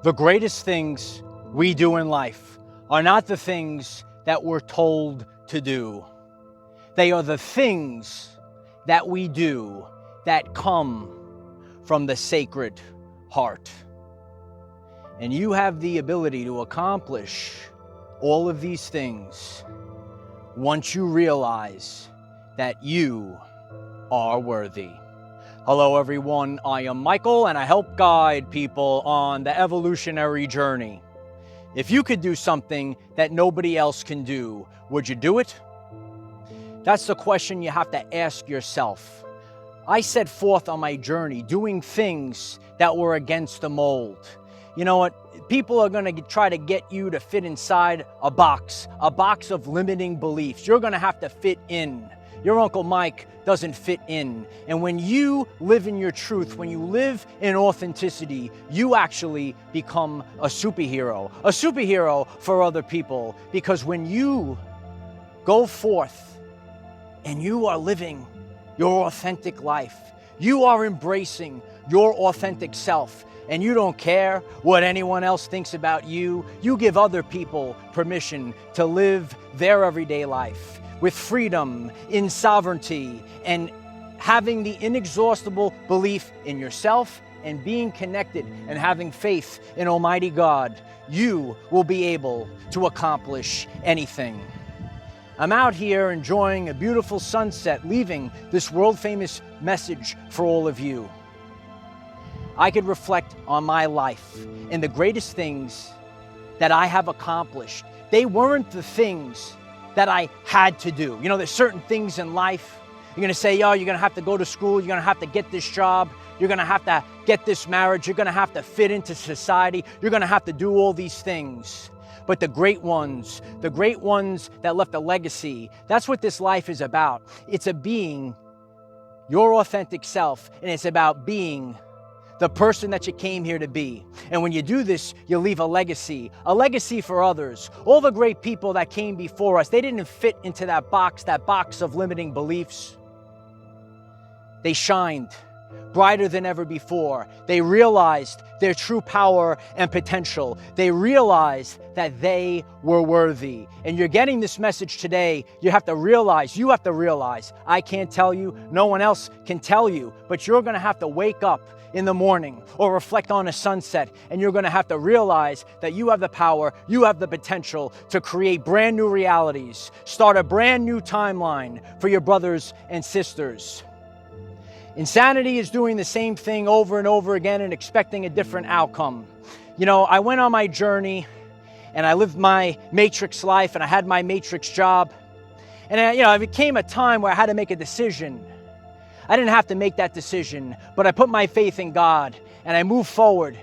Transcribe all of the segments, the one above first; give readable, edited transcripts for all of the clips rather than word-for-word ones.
The greatest things we do in life are not the things that we're told to do. They are the things that we do that come from the Sacred Heart. And you have the ability to accomplish all of these things once you realize that you are worthy. Hello everyone, I am Michael and I help guide people on the evolutionary journey. If you could do something that nobody else can do, would you do it? That's the question you have to ask yourself. I set forth on my journey doing things that were against the mold. You know what? People are going to try to get you to fit inside a box of limiting beliefs. You're going to have to fit in. Your Uncle Mike doesn't fit in. And when you live in your truth, when you live in authenticity, you actually become a superhero for other people. Because when you go forth and you are living your authentic life, you are embracing your authentic self, and you don't care what anyone else thinks about you. You give other people permission to live their everyday life with freedom, in sovereignty, and having the inexhaustible belief in yourself and being connected and having faith in Almighty God. You will be able to accomplish anything. I'm out here enjoying a beautiful sunset, leaving this world-famous message for all of you. I could reflect on my life and the greatest things that I have accomplished. They weren't the things that I had to do. You know, there's certain things in life. You're gonna say, oh, you're gonna have to go to school, you're gonna have to get this job, you're gonna have to get this marriage, you're gonna have to fit into society, you're gonna have to do all these things. But the great ones that left a legacy, that's what this life is about. It's being your authentic self, and it's about being the person that you came here to be. And when you do this, you leave a legacy for others. All the great people that came before us, they didn't fit into that box of limiting beliefs. They shined brighter than ever before. They realized their true power and potential. They realized that they were worthy. And you're getting this message today. You have to realize, I can't tell you, no one else can tell you, but you're gonna have to wake up in the morning or reflect on a sunset, and you're gonna have to realize that you have the power, you have the potential to create brand new realities, start a brand new timeline for your brothers and sisters. Insanity is doing the same thing over and over again and expecting a different outcome. You know, I went on my journey and I lived my matrix life and I had my matrix job. And it became a time where I had to make a decision. I didn't have to make that decision, but I put my faith in God and I moved forward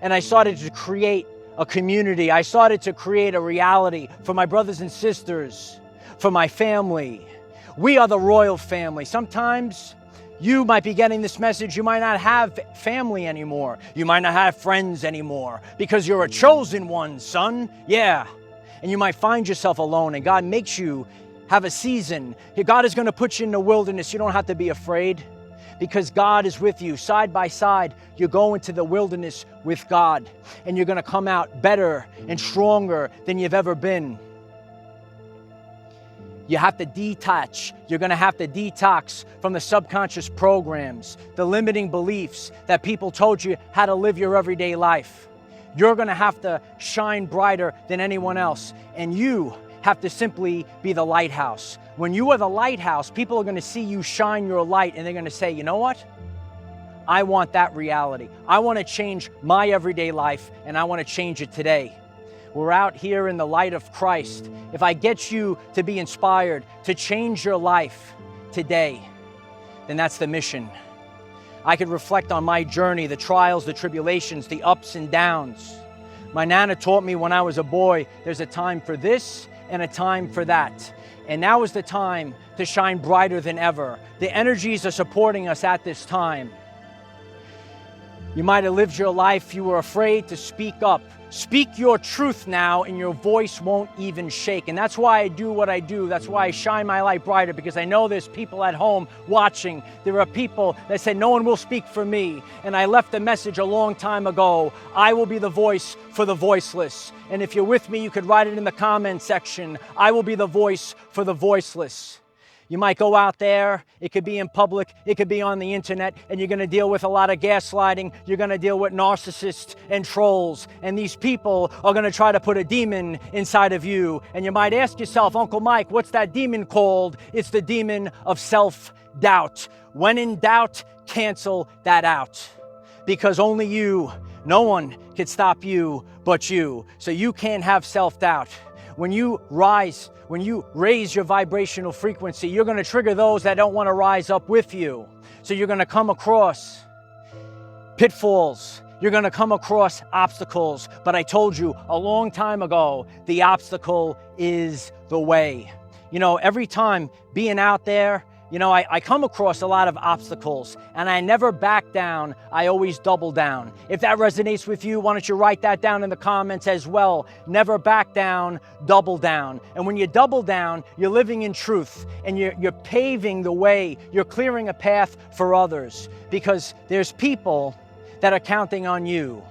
and I started to create a community. I started to create a reality for my brothers and sisters, for my family. We are the royal family. Sometimes you might be getting this message, you might not have family anymore. You might not have friends anymore because you're a chosen one, son. Yeah. And you might find yourself alone, and God makes you have a season. God is going to put you in the wilderness. You don't have to be afraid because God is with you. Side by side, you go into the wilderness with God, and you're going to come out better and stronger than you've ever been. You have to detach. You're going to have to detox from the subconscious programs, the limiting beliefs that people told you how to live your everyday life. You're going to have to shine brighter than anyone else, and you have to simply be the lighthouse. When you are the lighthouse, people are going to see you shine your light, and they're going to say, you know what? I want that reality. I want to change my everyday life, and I want to change it today. We're out here in the light of Christ. If I get you to be inspired to change your life today, then that's the mission. I could reflect on my journey, the trials, the tribulations, the ups and downs. My Nana taught me when I was a boy, there's a time for this and a time for that. And now is the time to shine brighter than ever. The energies are supporting us at this time. You might have lived your life, you were afraid to speak up. Speak your truth now and your voice won't even shake. And that's why I do what I do. That's why I shine my light brighter, because I know there's people at home watching. There are people that say, no one will speak for me. And I left a message a long time ago. I will be the voice for the voiceless. And if you're with me, you could write it in the comment section. I will be the voice for the voiceless. You might go out there, it could be in public, it could be on the internet, and you're going to deal with a lot of gaslighting. You're going to deal with narcissists and trolls, and these people are going to try to put a demon inside of you. And you might ask yourself, Uncle Mike, what's that demon called? It's the demon of self-doubt. When in doubt, cancel that out, because only you, no one can stop you but you. So you can't have self-doubt. When you raise your vibrational frequency, you're going to trigger those that don't want to rise up with you. So you're going to come across pitfalls. You're going to come across obstacles. But I told you a long time ago, the obstacle is the way. You know, every time being out there, you know, I come across a lot of obstacles, and I never back down. I always double down. If that resonates with you, why don't you write that down in the comments as well. Never back down, double down. And when you double down, you're living in truth, and you're paving the way. You're clearing a path for others, because there's people that are counting on you.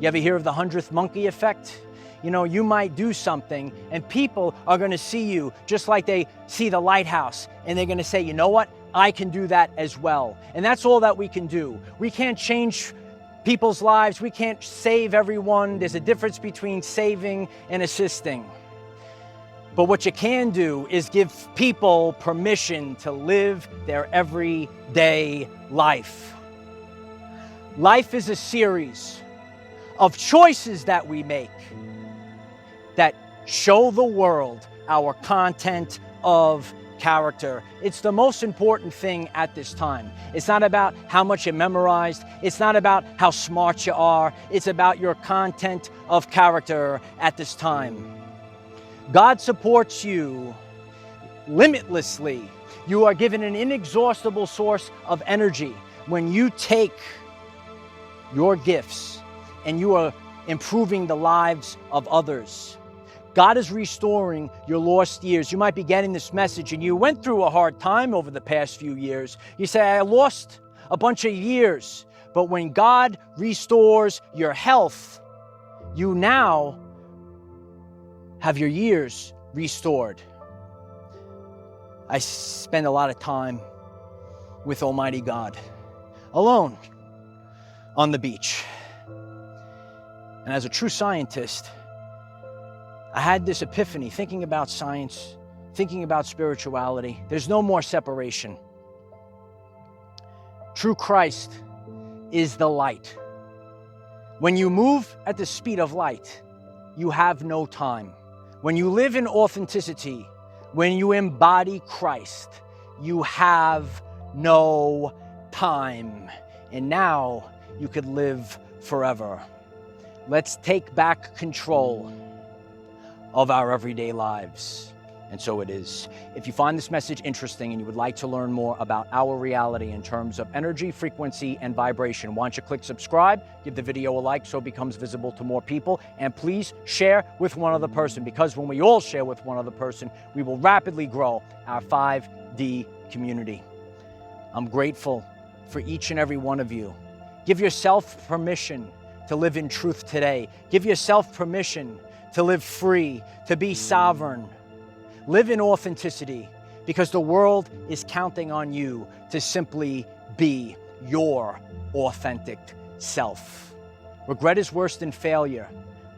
You ever hear of the 100th monkey effect? You know, you might do something and people are going to see you just like they see the lighthouse, and they're going to say, you know what? I can do that as well. And that's all that we can do. We can't change people's lives. We can't save everyone. There's a difference between saving and assisting. But what you can do is give people permission to live their everyday life. Life is a series of choices that we make that show the world our content of character. It's the most important thing at this time. It's not about how much you memorized. It's not about how smart you are. It's about your content of character at this time. God supports you limitlessly. You are given an inexhaustible source of energy when you take your gifts and you are improving the lives of others. God is restoring your lost years. You might be getting this message and you went through a hard time over the past few years. You say, I lost a bunch of years. But when God restores your health, you now have your years restored. I spend a lot of time with Almighty God, alone on the beach. And as a true scientist, I had this epiphany, thinking about science, thinking about spirituality. There's no more separation. True Christ is the light. When you move at the speed of light, you have no time. When you live in authenticity, when you embody Christ, you have no time. And now you could live forever. Let's take back control of our everyday lives. And so it is. If you find this message interesting and you would like to learn more about our reality in terms of energy, frequency, and vibration, why don't you click subscribe, give the video a like so it becomes visible to more people, and please share with one other person, because when we all share with one other person, we will rapidly grow our 5D community. I'm grateful for each and every one of you. Give yourself permission to live in truth today. Give yourself permission to live free, to be sovereign. Live in authenticity, because the world is counting on you to simply be your authentic self. Regret is worse than failure.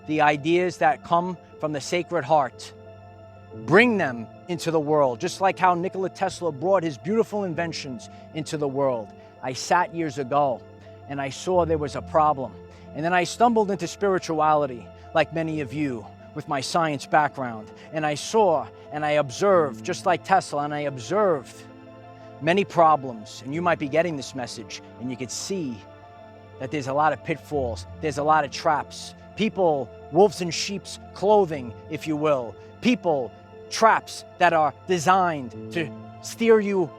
The ideas that come from the Sacred Heart, bring them into the world, just like how Nikola Tesla brought his beautiful inventions into the world. I sat years ago and I saw there was a problem. And then I stumbled into spirituality, like many of you, with my science background. And I saw and I observed, just like Tesla, and I observed many problems. And you might be getting this message, and you could see that there's a lot of pitfalls. There's a lot of traps. People, wolves in sheep's clothing, if you will. People, traps that are designed to steer you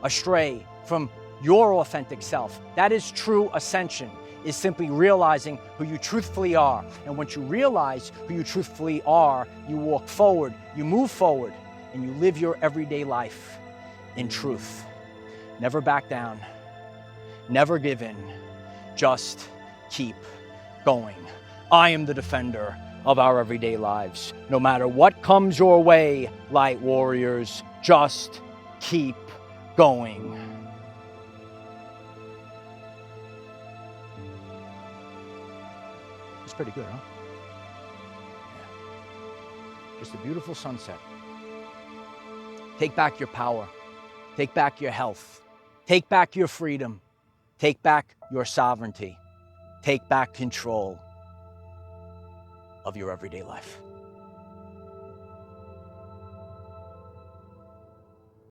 astray from your authentic self. That is true ascension. is simply realizing who you truthfully are. And once you realize who you truthfully are, you walk forward, you move forward, and you live your everyday life in truth. Never back down, never give in, just keep going. I am the defender of our everyday lives. No matter what comes your way, light warriors, just keep going. It's pretty good, huh? Yeah. Just a beautiful sunset. Take back your power. Take back your health. Take back your freedom. Take back your sovereignty. Take back control of your everyday life.